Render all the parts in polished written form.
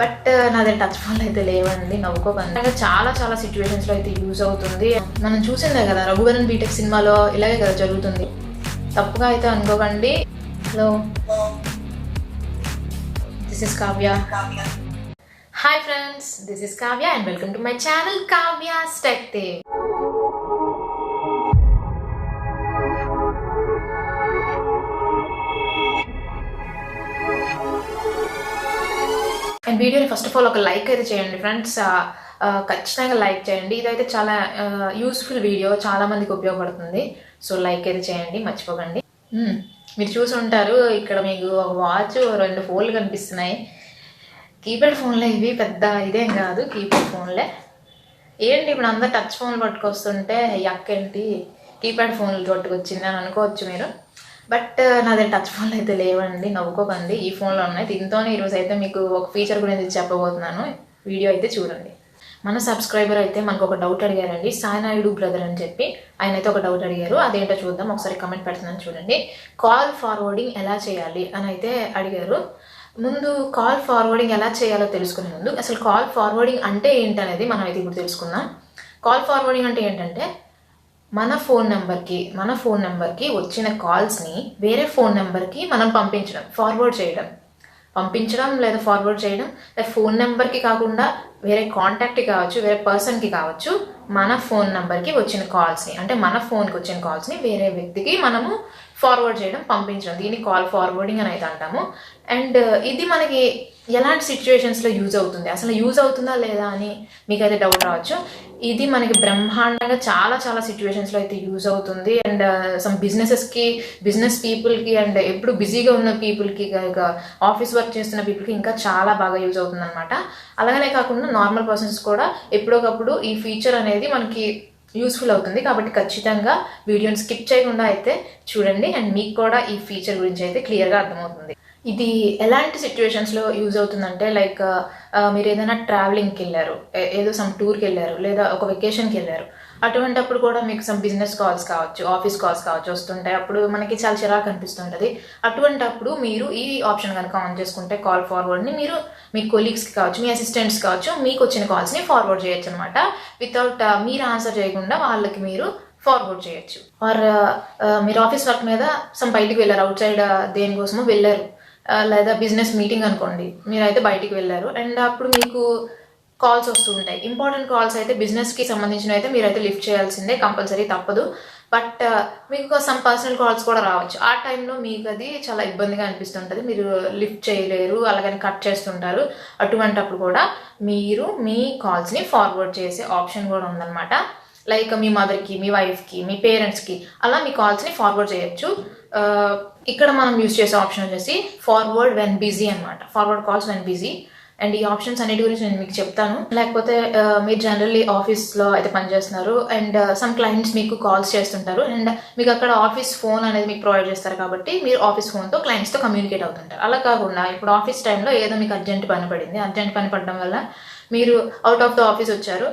But నాది touch ఫోన్లు అయితే లేవండి, నవ్వుకోకండి. చాలా చాలా సిచ్యువేషన్స్లో అయితే యూజ్ అవుతుంది. మనం చూసిందే కదా రఘువరన్ బీటెక్ సినిమాలో ఇలాగే కదా జరుగుతుంది. తప్పుగా అయితే అనుకోకండి. Hello, this is Kavya. Hi friends, this is Kavya and welcome to my channel Kavya's tech theme. And వీడియోని ఫస్ట్ ఆఫ్ ఆల్ ఒక లైక్ అయితే చేయండి ఫ్రెండ్స్, ఖచ్చితంగా లైక్ చేయండి. ఇదైతే చాలా యూస్ఫుల్ వీడియో, చాలా మందికి ఉపయోగపడుతుంది. సో లైక్ అయితే చేయండి, మర్చిపోకండి. మీరు చూసి ఉంటారు, ఇక్కడ మీకు ఒక వాచ్, 2 ఫోన్లు కనిపిస్తున్నాయి. కీప్యాడ్ ఫోన్లే ఇవి, పెద్ద ఇదేం కాదు, కీప్యాడ్ ఫోన్లే. ఏంటి ఇప్పుడు అందరు టచ్ ఫోన్లు పట్టుకొస్తుంటే అక్కేంటి కీప్యాడ్ ఫోన్లు పట్టుకొచ్చింది అని అనుకోవచ్చు మీరు. బట్ నాది టచ్ ఫోన్లు అయితే లేవండి, నవ్వుకోకండి. ఈ ఫోన్లో ఉన్నాయి. దీంతోనే ఈరోజు అయితే మీకు ఒక ఫీచర్ గురించి చెప్పబోతున్నాను. వీడియో అయితే చూడండి. మన సబ్స్క్రైబర్ అయితే మనకు ఒక డౌట్ అడిగారండి, సాయినాయుడు బ్రదర్ అని చెప్పి. ఆయన అయితే ఒక డౌట్ అడిగారు, అదేంటో చూద్దాం. ఒకసారి కమెంట్ పెడుతున్నాను చూడండి. కాల్ ఫార్వర్డింగ్ ఎలా చేయాలి అని అయితే అడిగారు. ముందు కాల్ ఫార్వర్డింగ్ ఎలా చేయాలో తెలుసుకునే ముందు అసలు కాల్ ఫార్వర్డింగ్ అంటే ఏంటనేది మనం అయితే ఇప్పుడు తెలుసుకుందాం. కాల్ ఫార్వర్డింగ్ అంటే ఏంటంటే మన ఫోన్ నెంబర్కి వచ్చిన కాల్స్ని వేరే ఫోన్ నెంబర్కి మనం పంపించడం లేదా ఫార్వర్డ్ చేయడం. ఫోన్ నెంబర్కి కాకుండా వేరే కాంటాక్ట్కి కావచ్చు, వేరే పర్సన్కి కావచ్చు, మన ఫోన్ నెంబర్కి వచ్చిన కాల్స్ని, అంటే మన ఫోన్కి వచ్చిన కాల్స్ని వేరే వ్యక్తికి మనము ఫార్వర్డ్ చేయడం, పంపించడం, దీన్ని కాల్ ఫార్వర్డింగ్ అని అయితే అంటాము. అండ్ ఇది మనకి ఎలాంటి సిచ్యువేషన్స్లో యూజ్ అవుతుంది, అసలు యూజ్ అవుతుందా లేదా అని మీకైతే డౌట్ రావచ్చు. ఇది మనకి బ్రహ్మాండంగా చాలా చాలా సిచ్యువేషన్స్లో అయితే యూజ్ అవుతుంది. అండ్ సమ్ బిజినెస్ పీపుల్కి అండ్ ఎప్పుడు బిజీగా ఉన్న పీపుల్కి, ఆఫీస్ వర్క్ చేస్తున్న పీపుల్కి ఇంకా చాలా బాగా యూజ్ అవుతుంది అనమాట. అలాగనే కాకుండా నార్మల్ పర్సన్స్ కూడా ఎప్పుడోకప్పుడు ఈ ఫీచర్ అనేది మనకి యూస్ఫుల్ అవుతుంది. కాబట్టి ఖచ్చితంగా వీడియోని స్కిప్ చేయకుండా అయితే చూడండి. అండ్ మీకు కూడా ఈ ఫీచర్ గురించి అయితే క్లియర్గా అర్థమవుతుంది. ఇది ఎలాంటి సిచ్యువేషన్స్లో యూజ్ అవుతుందంటే, లైక్ మీరు ఏదైనా ట్రావెలింగ్కి వెళ్ళారు, ఏదో సమ్ టూర్కి వెళ్ళారు, లేదా ఒక వెకేషన్కి వెళ్ళారు. అటువంటప్పుడు కూడా మీకు సమ్ బిజినెస్ కాల్స్ కావచ్చు, ఆఫీస్ కాల్స్ కావచ్చు వస్తుంటాయి. అప్పుడు మనకి చాలా చిరాకు అనిపిస్తుంటుంది. అటువంటప్పుడు మీరు ఈ ఆప్షన్ కనుక ఆన్ చేసుకుంటే కాల్ ఫార్వర్డ్ని మీరు మీ కొలీగ్స్కి కావచ్చు, మీ అసిస్టెంట్స్ కావచ్చు, మీకు వచ్చిన కాల్స్ని ఫార్వర్డ్ చేయొచ్చు అనమాట. వితౌట్ మీరు ఆన్సర్ చేయకుండా వాళ్ళకి మీరు ఫార్వర్డ్ చేయొచ్చు. ఆర్ మీరు ఆఫీస్ వర్క్ మీద సమ్ బయటికి వెళ్ళారు, అవుట్ సైడ్ దేనికోసమో వెళ్ళారు, లేదా బిజినెస్ మీటింగ్ అనుకోండి, మీరైతే బయటికి వెళ్ళారు. అండ్ అప్పుడు మీకు కాల్స్ వస్తూ ఉంటాయి. ఇంపార్టెంట్ కాల్స్ అయితే బిజినెస్కి సంబంధించిన అయితే మీరైతే లిఫ్ట్ చేయాల్సిందే, కంపల్సరీ, తప్పదు. బట్ మీకు సమ్ పర్సనల్ కాల్స్ కూడా రావచ్చు. ఆ టైంలో మీకు అది చాలా ఇబ్బందిగా అనిపిస్తుంటుంది, మీరు లిఫ్ట్ చేయలేరు, అలాగని కట్ చేస్తుంటారు. అటువంటప్పుడు కూడా మీరు మీ కాల్స్ని ఫార్వర్డ్ చేసే ఆప్షన్ కూడా ఉందన్నమాట. లైక్ మీ మదర్కి, మీ వైఫ్కి, మీ పేరెంట్స్కి అలా మీ కాల్స్ని ఫార్వర్డ్ చేయొచ్చు. ఇక్కడ మనం యూజ్ చేసే ఆప్షన్ వచ్చేసి ఫార్వర్డ్ వెన్ బిజీ అనమాట, forward calls when busy. And ఈ ఆప్షన్స్ అన్నిటి గురించి నేను మీకు చెప్తాను. లేకపోతే మీరు జనరల్లీ ఆఫీస్లో అయితే పనిచేస్తున్నారు అండ్ సమ్ క్లయింట్స్ మీకు కాల్స్ చేస్తుంటారు అండ్ మీకు అక్కడ ఆఫీస్ ఫోన్ అనేది మీకు ప్రొవైడ్ చేస్తారు. కాబట్టి మీరు ఆఫీస్ ఫోన్తో క్లయింట్స్తో కమ్యూనికేట్ అవుతుంటారు. అలా కాకుండా ఇప్పుడు ఆఫీస్ టైంలో ఏదో మీకు అర్జెంట్ పని పడడం వల్ల మీరు అవుట్ ఆఫ్ ద ఆఫీస్ వచ్చారు,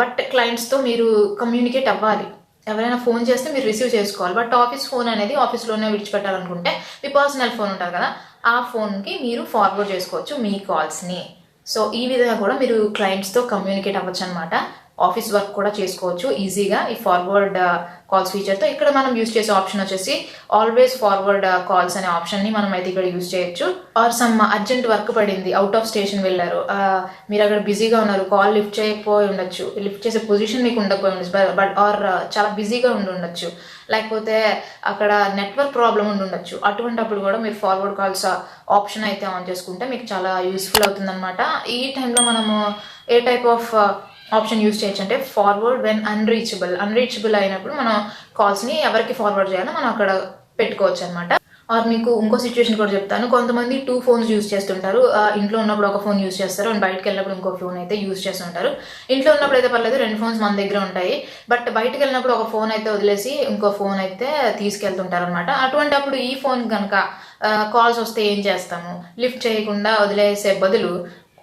బట్ క్లయింట్స్తో మీరు కమ్యూనికేట్ అవ్వాలి. ఎవరైనా ఫోన్ చేస్తే మీరు రిసీవ్ చేసుకోవాలి. బట్ ఆఫీస్ ఫోన్ అనేది ఆఫీస్లోనే విడిచిపెట్టాలనుకుంటే మీ పర్సనల్ ఫోన్ ఉంటుంది కదా, ఆ ఫోన్కి మీరు ఫార్వర్డ్ చేసుకోవచ్చు మీ కాల్స్ని. సో ఈ విధంగా కూడా మీరు క్లయింట్స్తో కమ్యూనికేట్ అవ్వచ్చు అనమాట. ఆఫీస్ వర్క్ కూడా చేసుకోవచ్చు ఈజీగా ఈ ఫార్వర్డ్ కాల్స్ ఫీచర్తో. ఇక్కడ మనం యూజ్ చేసే ఆప్షన్ వచ్చేసి ఆల్వేస్ ఫార్వర్డ్ కాల్స్ అనే ఆప్షన్ని మనం అయితే ఇక్కడ యూజ్ చేయొచ్చు. ఆర్ సమ్ అర్జెంట్ వర్క్ పడింది, అవుట్ ఆఫ్ స్టేషన్ వెళ్ళారు, మీరు అక్కడ బిజీగా ఉన్నారు, కాల్ లిఫ్ట్ చేయకపోయి ఉండొచ్చు, లిఫ్ట్ చేసే పొజిషన్ మీకు ఉండకపోయి ఉండొచ్చు, బట్ ఆర్ చాలా బిజీగా ఉండొచ్చు, లేకపోతే అక్కడ నెట్వర్క్ ప్రాబ్లం ఉండొచ్చు. అటువంటప్పుడు కూడా మీరు ఫార్వర్డ్ కాల్స్ ఆప్షన్ అయితే ఆన్ చేసుకుంటే మీకు చాలా యూస్ఫుల్ అవుతుంది అనమాట. ఈ టైంలో మనము ఏ టైప్ ఆఫ్ ఆప్షన్ యూజ్ చేయొచ్చు అంటే ఫార్వర్డ్ వెన్ అన్రీచబుల్ అయినప్పుడు మనం కాల్స్ని ఎవరికి ఫార్వర్డ్ చేయాలో మనం అక్కడ పెట్టుకోవచ్చు అనమాట. ఆర్ మీకు ఇంకో సిచ్యువేషన్ కూడా చెప్తాను. కొంతమంది 2 ఫోన్స్ యూజ్ చేస్తుంటారు. ఇంట్లో ఉన్నప్పుడు ఒక ఫోన్ యూజ్ చేస్తారు అండ్ బయటకు వెళ్ళినప్పుడు ఇంకో ఫోన్ అయితే యూజ్ చేస్తుంటారు. ఇంట్లో ఉన్నప్పుడు అయితే పర్లేదు, 2 ఫోన్స్ మన దగ్గర ఉంటాయి. బట్ బయటకు వెళ్ళినప్పుడు ఒక ఫోన్ అయితే వదిలేసి ఇంకో ఫోన్ అయితే తీసుకెళ్తుంటారు అనమాట. అటువంటప్పుడు ఈ ఫోన్ కనుక కాల్స్ వస్తే ఏం చేస్తాము, లిఫ్ట్ చేయకుండా వదిలేసే బదులు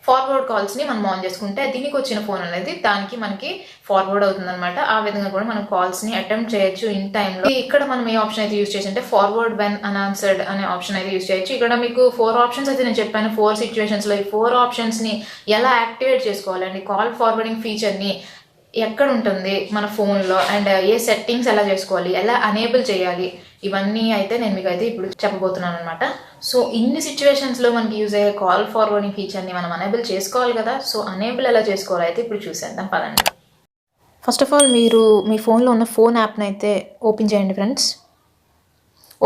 ఫార్వర్డ్ కాల్స్ని మనం ఆన్ చేసుకుంటే దీనికి వచ్చిన ఫోన్ అనేది దానికి మనకి ఫార్వర్డ్ అవుతుంది అనమాట. ఆ విధంగా కూడా మనం కాల్స్ని అటెంప్ట్ చేయొచ్చు ఇన్ టైంలో. ఇక్కడ మనం ఏ ఆప్షన్ అయితే యూస్ చేసి అంటే ఫార్వర్డ్ వెన్ అన్ఆన్సర్డ్ అనే ఆప్షన్ అయితే యూస్ చేయొచ్చు. ఇక్కడ మీకు 4 ఆప్షన్స్ అయితే నేను చెప్పాను. 4 సిచ్యువేషన్స్లో ఈ 4 ఆప్షన్స్ని ఎలా యాక్టివేట్ చేసుకోవాలండి, కాల్ ఫార్వర్డింగ్ ఫీచర్ని ఎక్కడ ఉంటుంది మన ఫోన్లో, అండ్ ఏ సెట్టింగ్స్ ఎలా చేసుకోవాలి, ఎలా అనేబుల్ చేయాలి, ఇవన్నీ అయితే నేను మీకు అయితే ఇప్పుడు చెప్పబోతున్నాను అనమాట. సో ఇన్ని సిచ్యువేషన్స్లో మనకి యూజ్ అయ్యే కాల్ ఫార్వర్డింగ్ ఫీచర్ని మనం అనేబుల్ చేసుకోవాలి కదా. సో అనేబుల్ ఎలా చేసుకోవాలి అయితే ఇప్పుడు చూసేద్దాం పదండి. ఫస్ట్ ఆఫ్ ఆల్ మీరు మీ ఫోన్లో ఉన్న ఫోన్ యాప్ని అయితే ఓపెన్ చేయండి ఫ్రెండ్స్.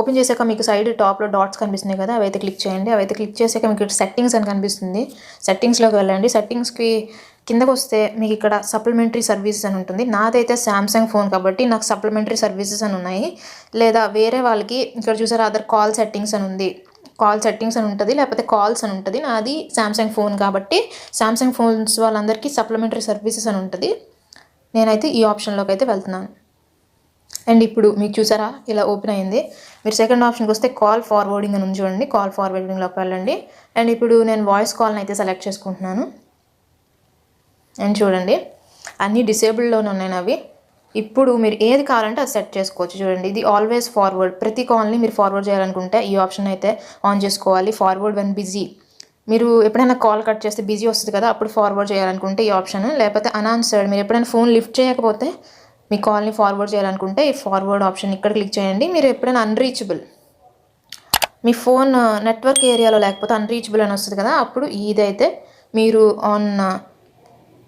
ఓపెన్ చేశాక మీకు సైడ్ టాప్లో డాట్స్ కనిపిస్తున్నాయి కదా, అవైతే క్లిక్ చేయండి. అవైతే క్లిక్ చేశాక మీకు సెట్టింగ్స్ అని కనిపిస్తుంది. సెట్టింగ్స్లోకి వెళ్ళండి. సెట్టింగ్స్కి కిందకు వస్తే మీకు ఇక్కడ సప్లిమెంటరీ సర్వీసెస్ అని ఉంటుంది. నాదైతే శాంసంగ్ ఫోన్ కాబట్టి నాకు సప్లిమెంటరీ సర్వీసెస్ అని ఉన్నాయి. లేదా వేరే వాళ్ళకి ఇక్కడ చూసారా అదర్ కాల్ సెట్టింగ్స్ అని ఉంది. కాల్ సెట్టింగ్స్ అని ఉంటుంది, లేకపోతే కాల్స్ అని ఉంటుంది. నాది శాంసంగ్ ఫోన్ కాబట్టి శాంసంగ్ ఫోన్స్ వాళ్ళందరికీ సప్లిమెంటరీ సర్వీసెస్ అని ఉంటుంది. నేనైతే ఈ ఆప్షన్లోకి అయితే వెళ్తున్నాను. అండ్ ఇప్పుడు మీకు చూసారా ఇలా ఓపెన్ అయింది. మీరు సెకండ్ ఆప్షన్కి వస్తే కాల్ ఫార్వర్డింగ్ అని ఉంది చూడండి. కాల్ ఫార్వర్డింగ్లోకి వెళ్ళండి. అండ్ ఇప్పుడు నేను వాయిస్ కాల్ని అయితే సెలెక్ట్ చేసుకుంటున్నాను. అండ్ చూడండి అన్నీ డిసేబుల్డ్లోనే ఉన్నాయి అవి. ఇప్పుడు మీరు ఏది కావాలంటే అది సెట్ చేసుకోవచ్చు. చూడండి ఇది ఆల్వేస్ ఫార్వర్డ్. ప్రతి కాల్ని మీరు ఫార్వర్డ్ చేయాలనుకుంటే ఈ ఆప్షన్ అయితే ఆన్ చేసుకోవాలి. ఫార్వర్డ్ వెన్ బిజీ, మీరు ఎప్పుడైనా కాల్ కట్ చేస్తే బిజీ వస్తుంది కదా, అప్పుడు ఫార్వర్డ్ చేయాలనుకుంటే ఈ ఆప్షన్. లేకపోతే అన్ఆన్సర్డ్, మీరు ఎప్పుడైనా ఫోన్ లిఫ్ట్ చేయకపోతే మీ కాల్ని ఫార్వర్డ్ చేయాలనుకుంటే ఈ ఫార్వర్డ్ ఆప్షన్ ఇక్కడ క్లిక్ చేయండి. మీరు ఎప్పుడైనా అన్రీచబుల్, మీ ఫోన్ నెట్వర్క్ ఏరియాలో లేకపోతే అన్రీచబుల్ అని వస్తుంది కదా, అప్పుడు ఇదైతే మీరు ఆన్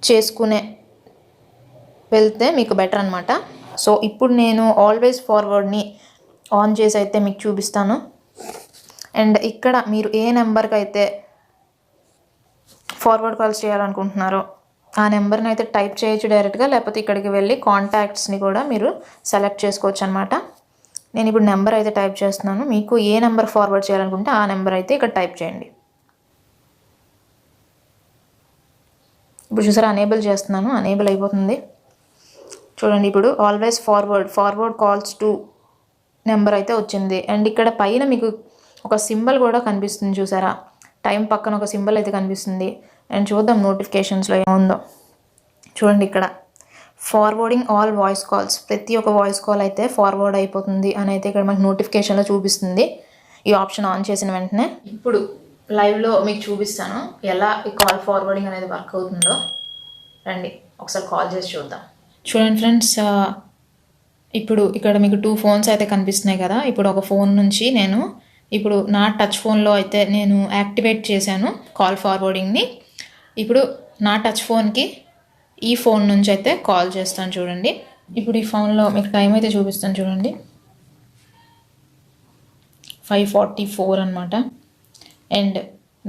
చేసుకునే వెళ్తే మీకు బెటర్ అనమాట. సో ఇప్పుడు నేను ఆల్వేస్ ఫార్వర్డ్ని ఆన్ చేసి అయితే మీకు చూపిస్తాను. అండ్ ఇక్కడ మీరు ఏ నెంబర్కి అయితే ఫార్వర్డ్ కాల్స్ చేయాలనుకుంటున్నారో ఆ నెంబర్ని అయితే టైప్ చేయొచ్చు డైరెక్ట్గా, లేకపోతే ఇక్కడికి వెళ్ళి కాంటాక్ట్స్ని కూడా మీరు సెలెక్ట్ చేసుకోవచ్చు అనమాట. నేను ఇప్పుడు నెంబర్ అయితే టైప్ చేస్తున్నాను. మీకు ఏ నెంబర్ ఫార్వర్డ్ చేయాలనుకుంటే ఆ నెంబర్ అయితే ఇక్కడ టైప్ చేయండి. ఇప్పుడు చూసారా అనేబుల్ చేస్తున్నాను, అనేబుల్ అయిపోతుంది. చూడండి ఇప్పుడు always forward calls to number అయితే వచ్చింది. అండ్ ఇక్కడ పైన మీకు ఒక సింబల్ కూడా కనిపిస్తుంది చూసారా, టైం పక్కన ఒక సింబల్ అయితే కనిపిస్తుంది. అండ్ చూద్దాం నోటిఫికేషన్స్లో ఏముందో. చూడండి ఇక్కడ ఫార్వర్డింగ్ ఆల్ వాయిస్ కాల్స్, ప్రతి ఒక్క వాయిస్ కాల్ అయితే ఫార్వర్డ్ అయిపోతుంది అని అయితే ఇక్కడ మనకు నోటిఫికేషన్లో చూపిస్తుంది ఈ ఆప్షన్ ఆన్ చేసిన వెంటనే. ఇప్పుడు లైవ్లో మీకు చూపిస్తాను ఎలా ఈ కాల్ ఫార్వర్డింగ్ అనేది వర్క్ అవుతుందో. రండి ఒకసారి కాల్ చేసి చూద్దాం. చూడండి ఫ్రెండ్స్, ఇప్పుడు ఇక్కడ మీకు 2 ఫోన్స్ అయితే కనిపిస్తున్నాయి కదా. ఇప్పుడు ఒక ఫోన్ నుంచి నేను ఇప్పుడు నా టచ్ ఫోన్లో అయితే నేను యాక్టివేట్ చేశాను కాల్ ఫార్వర్డింగ్ని. ఇప్పుడు నా టచ్ ఫోన్కి ఈ ఫోన్ నుంచి అయితే కాల్ చేస్తాను చూడండి. ఇప్పుడు ఈ ఫోన్లో మీకు టైం అయితే చూపిస్తాను చూడండి, 5:44 అనమాట. అండ్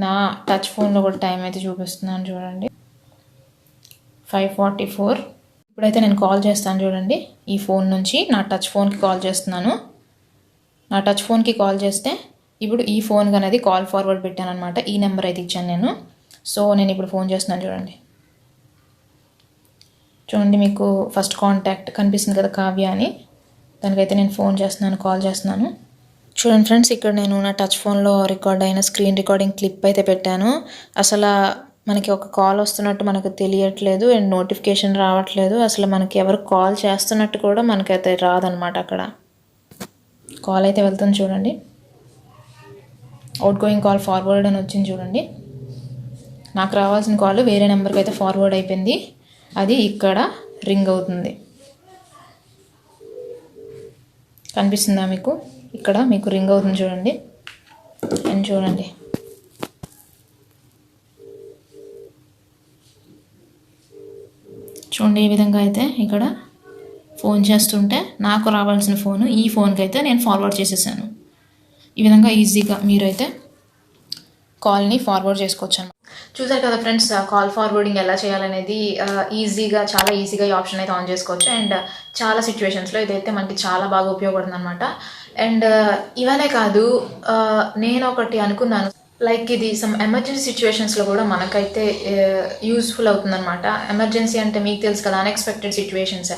నా టచ్ ఫోన్లో కూడా టైం అయితే చూపిస్తున్నాను చూడండి, 5:44. ఇప్పుడైతే నేను కాల్ చేస్తాను చూడండి. ఈ ఫోన్ నుంచి నా టచ్ ఫోన్కి కాల్ చేస్తున్నాను. నా టచ్ ఫోన్కి కాల్ చేస్తే ఇప్పుడు ఈ ఫోన్కి అనేది కాల్ ఫార్వర్డ్ పెట్టాను అనమాట. ఈ నెంబర్ అయితే ఇచ్చాను నేను. సో నేను ఇప్పుడు ఫోన్ చేస్తున్నాను చూడండి. చూడండి మీకు ఫస్ట్ కాంటాక్ట్ కనిపిస్తుంది కదా కావ్య అని, దానికైతే నేను ఫోన్ చేస్తున్నాను, కాల్ చేస్తున్నాను. చూడండి ఫ్రెండ్స్, ఇక్కడ నేను నా టచ్ ఫోన్లో రికార్డ్ అయిన స్క్రీన్ రికార్డింగ్ క్లిప్ అయితే పెట్టాను. అసలు మనకి ఒక కాల్ వస్తున్నట్టు మనకు తెలియట్లేదు, అండ్ నోటిఫికేషన్ రావట్లేదు. అసలు మనకి ఎవరు కాల్ చేస్తున్నట్టు కూడా మనకైతే రాదనమాట. అక్కడ కాల్ అయితే వెళ్తుంది చూడండి, అవుట్ గోయింగ్ కాల్ ఫార్వర్డ్ అని వచ్చింది చూడండి. నాకు రావాల్సిన కాల్ వేరే నెంబర్కి అయితే ఫార్వర్డ్ అయిపోయింది, అది ఇక్కడ రింగ్ అవుతుంది. కనిపిస్తుందా మీకు? ఇక్కడ మీకు రింగ్ అవుతుంది చూడండి. అండ్ చూడండి చూడండి ఈ విధంగా అయితే ఇక్కడ ఫోన్ చేస్తుంటే నాకు రావాల్సిన ఫోను ఈ ఫోన్కి అయితే నేను ఫార్వర్డ్ చేసేసాను. ఈ విధంగా ఈజీగా మీరైతే కాల్ని ఫార్వర్డ్ చేసుకోవచ్చు అన్నమాట. చూసారు కదా ఫ్రెండ్స్, కాల్ ఫార్వర్డింగ్ ఎలా చేయాలనేది చాలా ఈజీగా ఈ ఆప్షన్ అయితే ఆన్ చేసుకోవచ్చు. అండ్ చాలా సిచ్యువేషన్స్లో ఇదైతే మనకి చాలా బాగా ఉపయోగపడుతుంది అనమాట. అండ్ ఇవనే కాదు, నేను ఒకటి అనుకున్నాను, లైక్ ఇది సమ్ ఎమర్జెన్సీ సిచ్యువేషన్స్లో కూడా మనకైతే యూస్ఫుల్ అవుతుందన్నమాట. ఎమర్జెన్సీ అంటే మీకు తెలుసు కదా, అన్ఎక్స్పెక్టెడ్ సిచ్యువేషన్స్.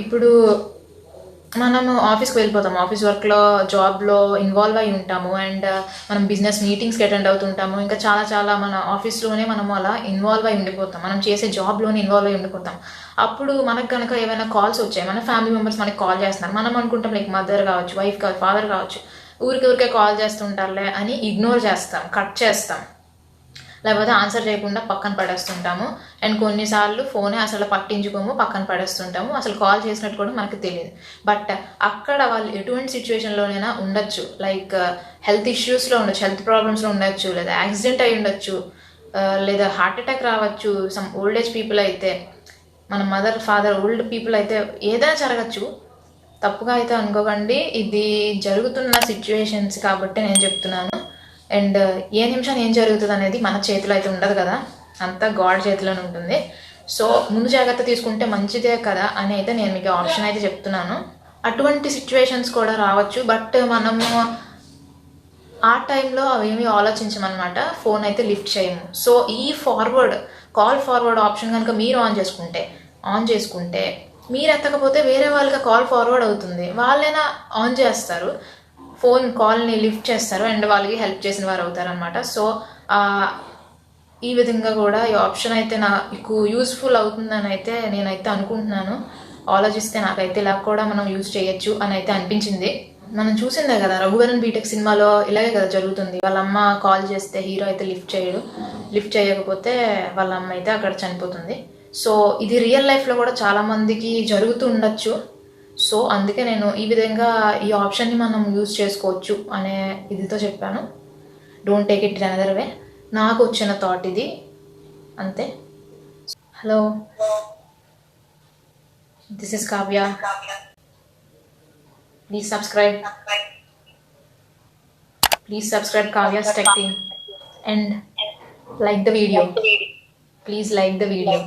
ఇప్పుడు మనము ఆఫీస్కి వెళ్ళిపోతాము, ఆఫీస్ వర్క్లో జాబ్లో ఇన్వాల్వ్ అయి ఉంటాము, అండ్ మనం బిజినెస్ మీటింగ్స్కి అటెండ్ అవుతుంటాము, ఇంకా చాలా చాలా మన ఆఫీస్లోనే మనము అలా ఇన్వాల్వ్ అయి ఉండిపోతాం, మనం చేసే జాబ్లోనే ఇన్వాల్వ్ అయి ఉండిపోతాం. అప్పుడు మనకు కనుక ఏమైనా కాల్స్ వచ్చాయి, మన ఫ్యామిలీ మెంబర్స్ మనకి కాల్ చేస్తున్నారు, మనం అనుకుంటాం లైక్ మదర్ కావచ్చు, వైఫ్ కావచ్చు, ఫాదర్ కావచ్చు, ఊరికే కాల్ చేస్తుంటారులే అని ఇగ్నోర్ చేస్తాం, కట్ చేస్తాం, లేకపోతే ఆన్సర్ చేయకుండా పక్కన పడేస్తుంటాము. అండ్ కొన్నిసార్లు ఫోనే అసలు పట్టించుకోము, పక్కన పడేస్తుంటాము, అసలు కాల్ చేసినట్టు కూడా మనకు తెలియదు. బట్ అక్కడ వాళ్ళు ఎటువంటి సిచ్యువేషన్లోనైనా ఉండొచ్చు, లైక్ హెల్త్ ఇష్యూస్లో ఉండొచ్చు, హెల్త్ ప్రాబ్లమ్స్లో ఉండొచ్చు, లేదా యాక్సిడెంట్ అయి ఉండొచ్చు, లేదా హార్ట్ అటాక్ రావచ్చు. సమ్ ఓల్డ్ ఏజ్ పీపుల్ అయితే, మన మదర్ ఫాదర్ ఓల్డ్ పీపుల్ అయితే ఏదైనా జరగచ్చు. తప్పుగా అయితే అనుకోకండి, ఇది జరుగుతున్న సిచ్యువేషన్స్ కాబట్టి నేను చెప్తున్నాను. అండ్ ఏ నిమిషం ఏం జరుగుతుంది అనేది మన చేతిలో అయితే ఉండదు కదా, అంతా గాడ్ చేతిలోనే ఉంటుంది. సో ముందు జాగ్రత్త తీసుకుంటే మంచిదే కదా అని అయితే నేను మీకు ఆప్షన్ అయితే చెప్తున్నాను. అటువంటి సిచ్యువేషన్స్ కూడా రావచ్చు, బట్ మనము ఆ టైంలో అవేమీ ఆలోచించమన్నమాట, ఫోన్ అయితే లిఫ్ట్ చేయము. సో ఈ కాల్ ఫార్వర్డ్ ఆప్షన్ కనుక మీరు ఆన్ చేసుకుంటే మీరు ఎత్తకపోతే వేరే వాళ్ళకి కాల్ ఫార్వర్డ్ అవుతుంది, వాళ్ళైనా ఆన్ చేస్తారు, కాల్ని లిఫ్ట్ చేస్తారు, అండ్ వాళ్ళకి హెల్ప్ చేసిన వారు అవుతారు అనమాట. సో ఈ విధంగా కూడా ఈ ఆప్షన్ అయితే నాకు యూస్ఫుల్ అవుతుందని అయితే నేనైతే అనుకుంటున్నాను. ఆలోచిస్తే నాకైతే ఇలా కూడా మనం యూజ్ చేయొచ్చు అని అయితే అనిపించింది. మనం చూసిందే కదా రఘువరన్ బీటెక్ సినిమాలో ఇలాగే కదా జరుగుతుంది, వాళ్ళ అమ్మ కాల్ చేస్తే హీరో అయితే లిఫ్ట్ చేయకపోతే వాళ్ళ అమ్మ అయితే అక్కడ చనిపోతుంది. సో ఇది రియల్ లైఫ్లో కూడా చాలా మందికి జరుగుతూ ఉండొచ్చు. సో అందుకే నేను ఈ విధంగా ఈ ఆప్షన్ని మనం యూజ్ చేసుకోవచ్చు అనే ఇదితో చెప్పాను. Don't take it in another way. నాకు వచ్చిన థాట్ ఇది, అంతే. Hello, this is Kavya. Please subscribe Kavya sTechTheme and like the video. Please like the video.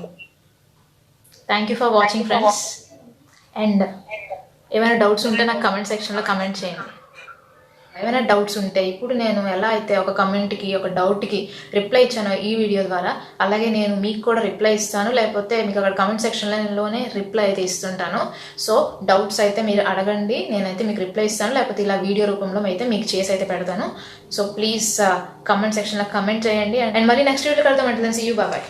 Thank you for watching, friends. And ఏమైనా డౌట్స్ ఉంటే నాకు కమెంట్ సెక్షన్లో కమెంట్ చేయండి. ఏమైనా డౌట్స్ ఉంటే ఇప్పుడు నేను ఎలా అయితే ఒక కమెంట్కి ఒక డౌట్కి రిప్లై ఇచ్చానో ఈ వీడియో ద్వారా, అలాగే నేను మీకు కూడా రిప్లై ఇస్తాను, లేకపోతే మీకు అక్కడ కమెంట్ సెక్షన్లోనే రిప్లై అయితే ఇస్తుంటాను. సో డౌట్స్ అయితే మీరు అడగండి, నేనైతే మీకు రిప్లై ఇస్తాను, లేకపోతే ఇలా వీడియో రూపంలో అయితే మీకు చేసి అయితే పెడతాను. సో ప్లీజ్ కమెంట్ సెక్షన్లో కమెంట్ చేయండి. అండ్ మళ్ళీ నెక్స్ట్ వీడియో కలుద్దాం. అంటే సీ యూ, బాయ్.